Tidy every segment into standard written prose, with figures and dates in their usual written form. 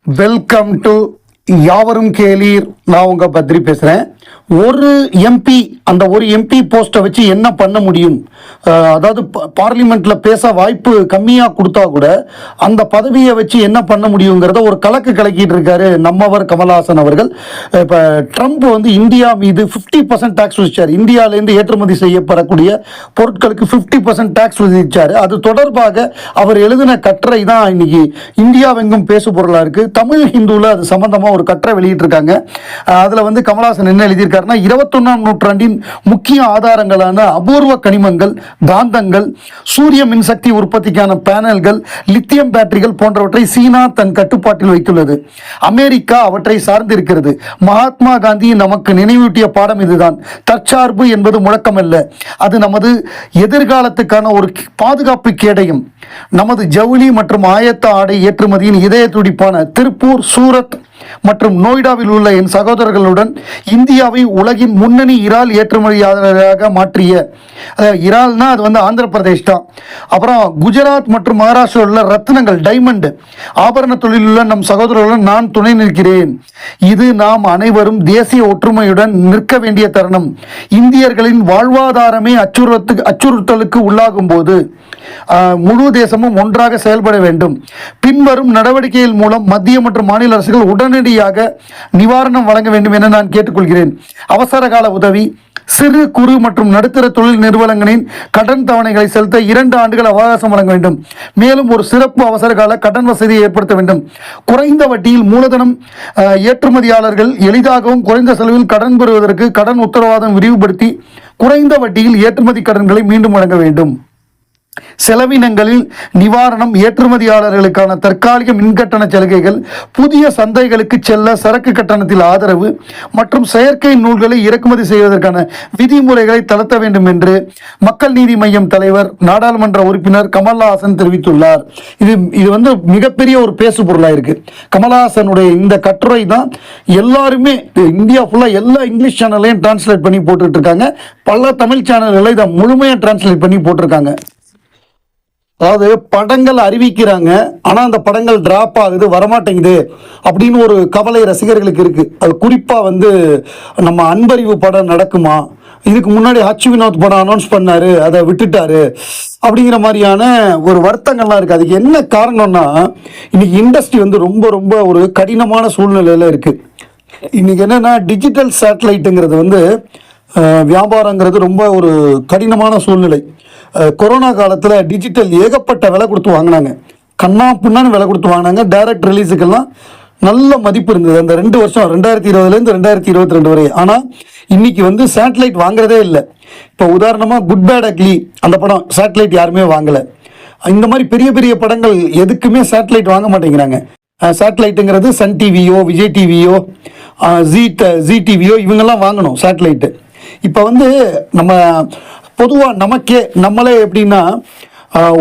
Welcome to யாவரும் கேளீர். நான் உங்க பத்ரி பேசுறேன். ஒரு எம்பி, அந்த ஒரு எம்பி போஸ்ட்டை வச்சு என்ன பண்ண முடியும்? அதாவது பார்லிமெண்ட்ல பேச வாய்ப்பு கம்மியாக கொடுத்தா கூட அந்த பதவியை வச்சு என்ன பண்ண முடியுங்கிறத ஒரு கலக்கு கலக்கிட்டு இருக்காரு நம்மவர் கமல்ஹாசன் அவர்கள். இப்போ ட்ரம்ப் வந்து இந்தியா மீது 50% டேக்ஸ் விதிச்சார். இந்தியாவிலேருந்து ஏற்றுமதி செய்யப்படக்கூடிய பொருட்களுக்கு 50% டேக்ஸ் விதிச்சார். அது தொடர்பாக அவர் எழுதின கட்டுரை தான் இன்னைக்கு இந்தியாவெங்கும் பேசு பொருளாக இருக்கு. தமிழ் ஹிந்துவில் அது சம்பந்தமாக ஒரு கட்டுரை வெளியிட்டிருக்காங்க. அதில் வந்து கமல்ஹாசன் என்ன எழுதியிருக்காருன்னா, 21ஆம் நூற்றாண்டின் முக்கிய ஆதாரங்களான அபூர்வ கனிமங்கள், காந்தங்கள், சூரிய மின்சக்தி உற்பத்திக்கான பேனல்கள், லித்தியம் பேட்டரிகள் போன்றவற்றை சீனா தன் கட்டுப்பாட்டில் வைத்துள்ளது. அமெரிக்கா அவற்றை சார்ந்திருக்கிறது. மகாத்மா காந்தி நமக்கு நினைவூட்டிய பாடம் இதுதான். தற்சார்பு என்பது முழக்கமல்ல, அது நமது எதிர்காலத்துக்கான ஒரு பாதுகாப்பு கேடயம். நமது ஜவுளி மற்றும் ஆயத்த ஆடை ஏற்றுமதியின் இதய துடிப்பான திருப்பூர், சூரத் மற்றும் நோய்டாவில் உள்ள என் சகோதரர்களுடன் இந்தியாவை உலகின் முன்னணி இறால் ஏற்றுமதியாளராக மாற்றிய, இறால்னா அது வந்து ஆந்திர பிரதேஷ் தான். அப்புறம் குஜராத் மற்றும் மகாராஷ்டிராவில் உள்ள ரத்னங்கள், டைமண்ட் ஆபரண தொழில் உள்ள நம் சகோதரர்களுடன் நான் துணை நிற்கிறேன். இது நாம் அனைவரும் தேசிய ஒற்றுமையுடன் நிற்க வேண்டிய தருணம். இந்தியர்களின் வாழ்வாதாரமே அச்சுறுத்தலுக்கு உள்ளாகும் போது முழு தேசமும் ஒன்றாக செயல்பட வேண்டும். பின்வரும் நடவடிக்கைகள் மூலம் மத்திய மற்றும் மாநில அரசுகள் உடனடியாக நிவாரணம் வழங்க வேண்டும் என நான் கேட்டுக்கொள்கிறேன். அவசர கால உதவி, சிறு குறு மற்றும் நடுத்தர தொழில் நிறுவனங்களின் கடன் தவணைகளை செலுத்த 2 ஆண்டுகள் அவகாசம் வழங்க வேண்டும். மேலும் ஒரு சிறப்பு அவசர கால கடன் வசதியை ஏற்படுத்த வேண்டும். குறைந்த வட்டியில் மூலதனம் ஏற்றுமதியாளர்கள் எளிதாகவும் குறைந்த செலவில் கடன் பெறுவதற்கு கடன் உத்தரவாதம் விரிவுபடுத்தி குறைந்த வட்டியில் ஏற்றுமதி கடன்களை மீண்டும் வழங்க வேண்டும். செலவினங்களில் நிவாரணம், ஏற்றுமதியாளர்களுக்கான தற்காலிக மின்கட்டண சலுகைகள், புதிய சந்தைகளுக்கு செல்ல சரக்கு கட்டணத்தில் ஆதரவு மற்றும் செயற்கை நூல்களை இறக்குமதி செய்வதற்கான விதிமுறைகளை தளர்த்த வேண்டும் என்று மக்கள் நீதி மய்யம் தலைவர், நாடாளுமன்ற உறுப்பினர் கமல்ஹாசன் தெரிவித்துள்ளார். இது வந்து மிகப்பெரிய ஒரு பேசு பொருளாக இருக்கு. கமல்ஹாசனுடைய இந்த கட்டுரை தான் எல்லாருமே இந்தியா ஃபுல்லா எல்லா இங்கிலீஷ் சேனல்லையும் டிரான்ஸ்லேட் பண்ணி போட்டுட்டு இருக்காங்க. பல தமிழ் சேனல்களை இதை முழுமையாக டிரான்ஸ்லேட் பண்ணி போட்டிருக்காங்க. அதாவது படங்கள் அறிவிக்கிறாங்க, ஆனால் அந்த படங்கள் டிராப் ஆகுது, வரமாட்டேங்குது அப்படின்னு ஒரு கவலை ரசிகர்களுக்கு இருக்கு. அது குறிப்பாக வந்து நம்ம அன்பறிவு படம் நடக்குமா, இதுக்கு முன்னாடி ஹச் வினோத் படம் அனௌன்ஸ் பண்ணாரு, அதை விட்டுட்டாரு அப்படிங்கிற மாதிரியான ஒரு வருத்தங்கள்லாம் இருக்கு. அதுக்கு என்ன காரணம்னா, இன்னைக்கு இண்டஸ்ட்ரி வந்து ரொம்ப ரொம்ப ஒரு கடினமான சூழ்நிலையில இருக்கு. இன்னைக்கு என்னன்னா, டிஜிட்டல் சேட்டலைட்டுங்கிறது வந்து வியாபாரங்கிறது ரொம்ப ஒரு கடினமான சூழ்நிலை. கொரோனா காலத்தில் டிஜிட்டல் ஏகப்பட்ட விலை கொடுத்து வாங்கினாங்க, கண்ணா புண்ணான்னு விலை கொடுத்து வாங்கினாங்க. டைரக்ட் ரிலீஸுக்கெல்லாம் நல்ல மதிப்பு இருந்தது அந்த 2 வருஷம், 2020லேருந்து 2022 வரை. ஆனால் இன்னைக்கு வந்து சேட்டலைட் வாங்குறதே இல்லை. இப்போ உதாரணமாக குட் பேட் அக்லி அந்த படம் சேட்டலைட் யாருமே வாங்கலை. இந்த மாதிரி பெரிய பெரிய படங்கள் எதுக்குமே சேட்டலைட் வாங்க மாட்டேங்கிறாங்க. சேட்டலைட்டுங்கிறது சன் டிவியோ, விஜய் டிவியோ, ஜி டிவியோ இவங்கெல்லாம் வாங்கணும் சேட்டலைட்டு. இப்போ வந்து நம்ம பொதுவாக நம்மளே எப்படின்னா,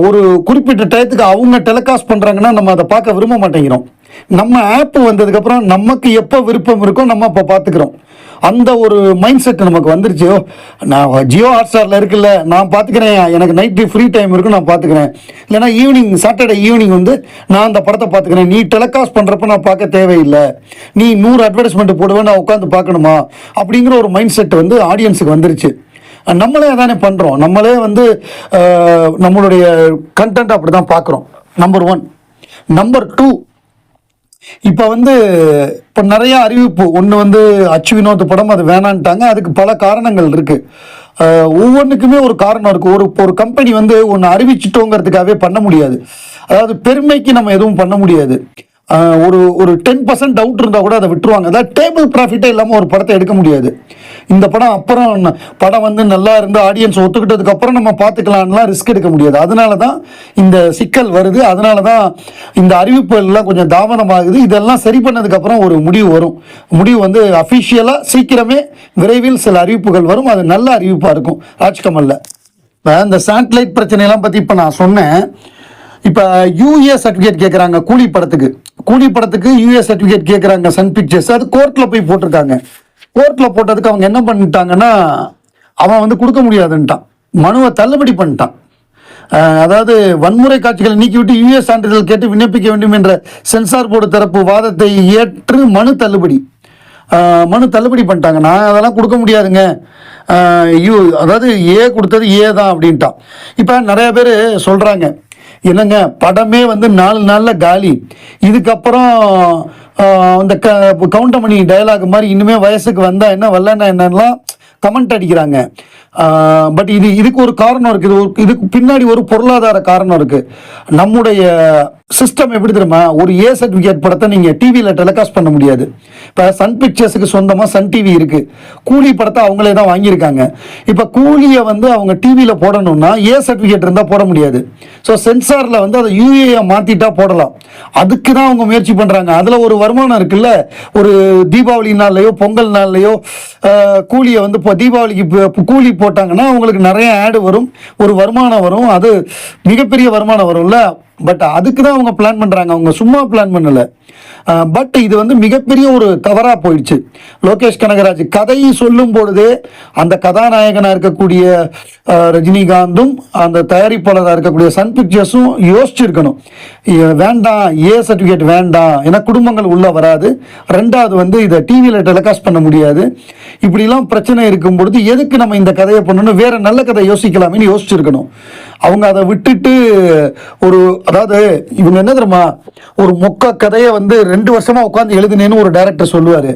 ஒரு குறிப்பிட்ட டயத்துக்கு அவங்க டெலிகாஸ்ட் பண்ணுறாங்கன்னா நம்ம அதை பார்க்க விரும்ப மாட்டேங்கிறோம். நம்ம ஆப் வந்ததுக்கப்புறம் நமக்கு எப்போ விருப்பம் இருக்கோ நம்ம அப்போ பார்த்துக்கிறோம். அந்த ஒரு மைண்ட் செட் நமக்கு வந்துருச்சு. நான் ஜியோ ஹாட்ஸ்டாரில் இருக்குல்ல, நான் பார்த்துக்கிறேன், எனக்கு நைட்டு ஃப்ரீ டைம் இருக்கும், நான் பார்த்துக்கிறேன். இல்லைனா ஈவினிங், சாட்டர்டே ஈவினிங் வந்து நான் அந்த படத்தை பார்த்துக்கிறேன். நீ டெலிகாஸ்ட் பண்ணுறப்ப நான் பார்க்க தேவையில்லை, நீ 100 அட்வர்டைஸ்மெண்ட் போடுவேன், நான் உட்காந்து பார்க்கணுமா அப்படிங்கிற ஒரு மைண்ட் செட் வந்து ஆடியன்ஸுக்கு வந்துருச்சு. நம்மளே அதானே பண்ணுறோம். நம்மளே வந்து நம்மளுடைய கண்டென்ட் அப்படி தான் பார்க்குறோம். நம்பர் 1. நம்பர் 2, இப்போ வந்து இப்போ நிறைய அறிவிப்பு. ஒன்று வந்து ஹச் வினோத் படம், அது வேணான்ட்டாங்க. அதுக்கு பல காரணங்கள் இருக்குது. ஒவ்வொன்றுக்குமே ஒரு காரணம் இருக்குது. ஒரு கம்பெனி வந்து ஒன்று அறிவிச்சிட்டோங்கிறதுக்காகவே பண்ண முடியாது. அதாவது பெருமைக்கு நம்ம எதுவும் பண்ண முடியாது. ஒரு 10% டவுட் இருந்தால் கூட அதை விட்டுருவாங்க. அதாவது டேபிள் ப்ராஃபிட்டே இல்லாமல் ஒரு படத்தை எடுக்க முடியாது. இந்த படம் அப்புறம் படம் வந்து நல்லா இருந்து ஆடியன்ஸ் ஒத்துக்கிட்டதுக்கு அப்புறம் நம்ம பார்த்துக்கலாம்லாம் ரிஸ்க் எடுக்க முடியாது. அதனால தான் இந்த சிக்கல் வருது. அதனால தான் இந்த அறிவிப்புகள் எல்லாம் கொஞ்சம் தாமதமாகுது. இதெல்லாம் சரி பண்ணதுக்கப்புறம் ஒரு முடிவு வரும். முடிவு வந்து அஃபிஷியலாக சீக்கிரமே விரைவில் சில அறிவிப்புகள் வரும். அது நல்ல அறிவிப்பாக இருக்கும் ராஜ்கமலில். இந்த சேட்டலைட் பிரச்சனையெல்லாம் பற்றி இப்போ நான் சொன்னேன். இப்போ யூஏ சர்டிஃபிகேட் கேட்குறாங்க கூலி படத்துக்கு யூஏ சர்டிஃபிகேட் கேட்குறாங்க சன் பிக்சர்ஸ். அது கோர்ட்டில் போய் போட்டிருக்காங்க. கோர்ட்டில் போட்டதுக்கு அவங்க என்ன பண்ணிட்டாங்கன்னா, அவன் வந்து கொடுக்க முடியாதுன்ட்டான், மனுவை தள்ளுபடி பண்ணிட்டான். அதாவது வன்முறை காட்சிகளை நீக்கிவிட்டு யுஎஸ் சான்றிதழ் கேட்டு விண்ணப்பிக்க வேண்டும் என்ற சென்சார் போர்டு தரப்பு வாதத்தை ஏற்று மனு தள்ளுபடி பண்ணிட்டாங்க. நான் அதெல்லாம் கொடுக்க முடியாதுங்க, அதாவது கொடுத்தது தான் அப்படின்ட்டான். இப்போ நிறைய பேர் சொல்கிறாங்க, என்னங்க படமே வந்து 4 நாளில் காலி, இதுக்கப்புறம் இந்த கவுண்டமணி டயலாக் மாதிரி இன்னுமே வயசுக்கு வந்தால் என்ன வரலன்னா என்னெல்லாம் கமெண்ட் அடிக்கிறாங்க. பட் இதுக்கு ஒரு காரணம் இருக்குது, இதுக்கு பின்னாடி ஒரு பொருளாதார காரணம் இருக்குது. நம்முடைய சிஸ்டம் எப்படி தெரியுமா, ஒரு சர்டிஃபிகேட் படத்தை நீங்கள் டிவியில் டெலிகாஸ்ட் பண்ண முடியாது. இப்போ சன் பிக்சர்ஸுக்கு சொந்தமாக சன் டிவி இருக்குது, கூலி படத்தை அவங்களே தான் வாங்கியிருக்காங்க. இப்போ கூலியை வந்து அவங்க டிவியில் போடணும்னா சர்டிஃபிகேட் இருந்தால் போட முடியாது. ஸோ சென்சாரில் வந்து அதை யூஏயை மாற்றிட்டா போடலாம். அதுக்கு தான் அவங்க முயற்சி பண்ணுறாங்க. அதில் ஒரு வருமானம் இருக்குல்ல, ஒரு தீபாவளி நாள்லையோ பொங்கல் நாள்லையோ கூலியை வந்து இப்போ தீபாவளிக்கு கூலி போட்டாங்கன்னா அவங்களுக்கு நிறைய ஆடு வரும், ஒரு வருமானம் வரும், அது மிகப்பெரிய வருமானம் வரும்ல. பட் அதுக்கு தான் அவங்க பிளான் பண்ணுறாங்க, அவங்க சும்மா பிளான் பண்ணலை. பட் இது வந்து மிகப்பெரிய ஒரு தவறாக போயிடுச்சு. லோகேஷ் கனகராஜ் கதையை சொல்லும் பொழுதே அந்த கதாநாயகனாக இருக்கக்கூடிய ரஜினிகாந்தும் அந்த தயாரிப்பாளராக இருக்கக்கூடிய சன் பிக்சர்ஸும் யோசிச்சிருக்கணும், வேண்டாம் சர்டிஃபிகேட் வேண்டாம், ஏன்னா குடும்பங்கள் உள்ளே வராது, ரெண்டாவது வந்து இதை டிவியில் டெலிகாஸ்ட் பண்ண முடியாது, இப்படிலாம் பிரச்சனை இருக்கும் பொழுது எதுக்கு நம்ம இந்த கதையை பண்ணணும், வேற நல்ல கதை யோசிக்கலாமேன்னு யோசிச்சிருக்கணும். அவங்க அதை விட்டுட்டு அதாவது இவங்க என்ன தெரியுமா, ஒரு மொக்க கதையை வந்து 2 வருஷமா உட்காந்து எழுதினேன்னு ஒரு டைரக்டர் சொல்லுவாரு,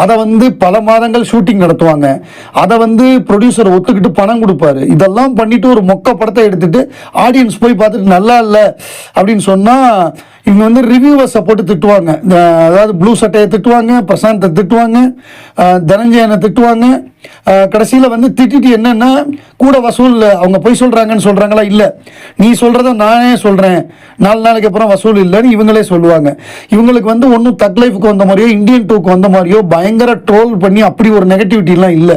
அதை வந்து பல மாதங்கள் ஷூட்டிங் நடத்துவாங்க, அதை வந்து ப்ரொடியூசர் ஒத்துக்கிட்டு பணம் கொடுப்பாரு. இதெல்லாம் பண்ணிட்டு ஒரு மொக்க படத்தை எடுத்துட்டு ஆடியன்ஸ் போய் பார்த்துட்டு நல்லா இல்லை அப்படின்னு சொன்னா இவங்க வந்து ரிவ்யூவர்ஸை போட்டு திட்டுவாங்க. அதாவது ப்ளூ சட்டையை திட்டுவாங்க, பிரசாந்தை திட்டுவாங்க, தனஞ்சயனை திட்டுவாங்க. கடைசியில் வந்து திட்டிட்டு என்னன்னா கூட வசூல் அவங்க போய் சொல்கிறாங்கன்னு சொல்கிறாங்களா, இல்லை நீ சொல்கிறத நானே சொல்கிறேன், 4 நாளைக்கு அப்புறம் வசூல் இல்லைன்னு இவங்களே சொல்லுவாங்க. இவங்களுக்கு வந்து ஒன்றும் தக் லைஃபுக்கு வந்த மாதிரியோ இந்தியன் 2க்கு வந்த மாதிரியோ பயங்கர ட்ரோல் பண்ணி அப்படி ஒரு நெகட்டிவிட்டிலாம் இல்லை.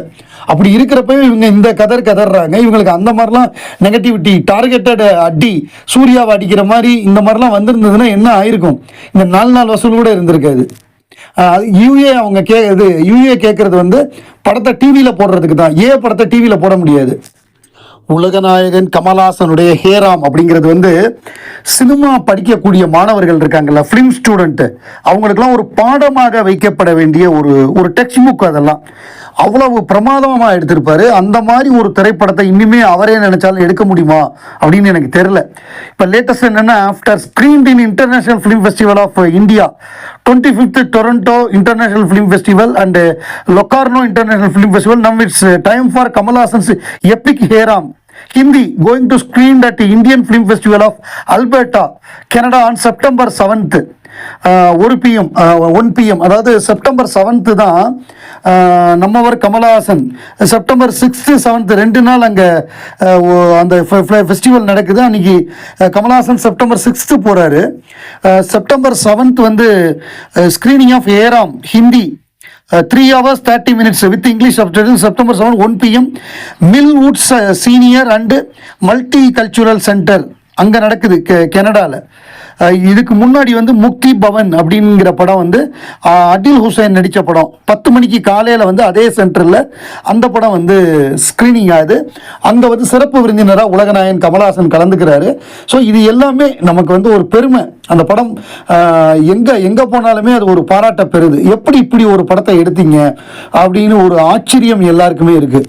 அப்படி இருக்கிறப்ப இவங்க இந்த கதறாங்க. இவங்களுக்கு அந்த மாதிரிலாம் நெகட்டிவிட்டி, டார்கெட்டட் அடி, சூர்யாவை அடிக்கிற மாதிரி இந்த மாதிரிலாம் வந்திருந்ததுன்னா என்ன ஆயிருக்கும், இந்த 4 நாள் வசூல் கூட இருந்திருக்காது. அவங்க கேட்கறது வந்து படத்தை டிவியில் போடுறதுக்கு தான், படத்தை டிவியில் போட முடியாது. உலகநாயகன் கமல்ஹாசனுடைய ஹேராம் அப்படிங்கிறது வந்து சினிமா படிக்கக்கூடிய மாணவர்கள் இருக்காங்கல்ல, ஃபிலிம் ஸ்டூடெண்ட்டு, அவங்களுக்கெல்லாம் ஒரு பாடமாக வைக்கப்பட வேண்டிய ஒரு டெக்ஸ்ட் புக். அதெல்லாம் அவ்வளவு பிரமாதமாக எடுத்திருப்பாரு. அந்த மாதிரி ஒரு திரைப்படத்தை இன்னுமே அவரே நினைச்சாலும் எடுக்க முடியுமா அப்படின்னு எனக்கு தெரியல. இப்போ லேட்டஸ்ட் என்னன்னா, after screened in international film festival of India, 25th Toronto international film festival and Locarno international film festival, now it's time for Kamal Haasan's epic Hey Ram Hindi going to screen at Indian Film Festival of Alberta, Canada on September 7th. 1 PM அதாவது September 7th தான் நம்மவர் Kamal Haasan. September 6th 7th 2 நாள் அங்கே அந்த festival நடக்குது. அன்னைக்கு Kamal Haasan September 6th போகிறாரு. September 7th வந்து screening of ஏராம் Hindi 3 hours 30 minutes with English subtitles, September 7, 1 PM, Millwoods Senior and Multicultural Center அங்கே நடக்குது கனடாவில். இதுக்கு முன்னாடி வந்து முக்தி பவன் அப்படிங்கிற படம் வந்து அடில் ஹுசைன் நடித்த படம் 10 மணிக்கு காலையில் வந்து அதே சென்டரில் அந்த படம் வந்து ஸ்க்ரீனிங் ஆகுது. அங்கே வந்து சிறப்பு விருந்தினராக உலகநாயகன் கமல்ஹாசன் கலந்துக்கிறாரு. ஸோ இது எல்லாமே நமக்கு வந்து ஒரு பெருமை. அந்த படம் எங்கே போனாலுமே அது ஒரு பாராட்ட பெறுது. எப்படி இப்படி ஒரு படத்தை எடுத்தீங்க அப்படின்னு ஒரு ஆச்சரியம் எல்லாருக்குமே இருக்குது.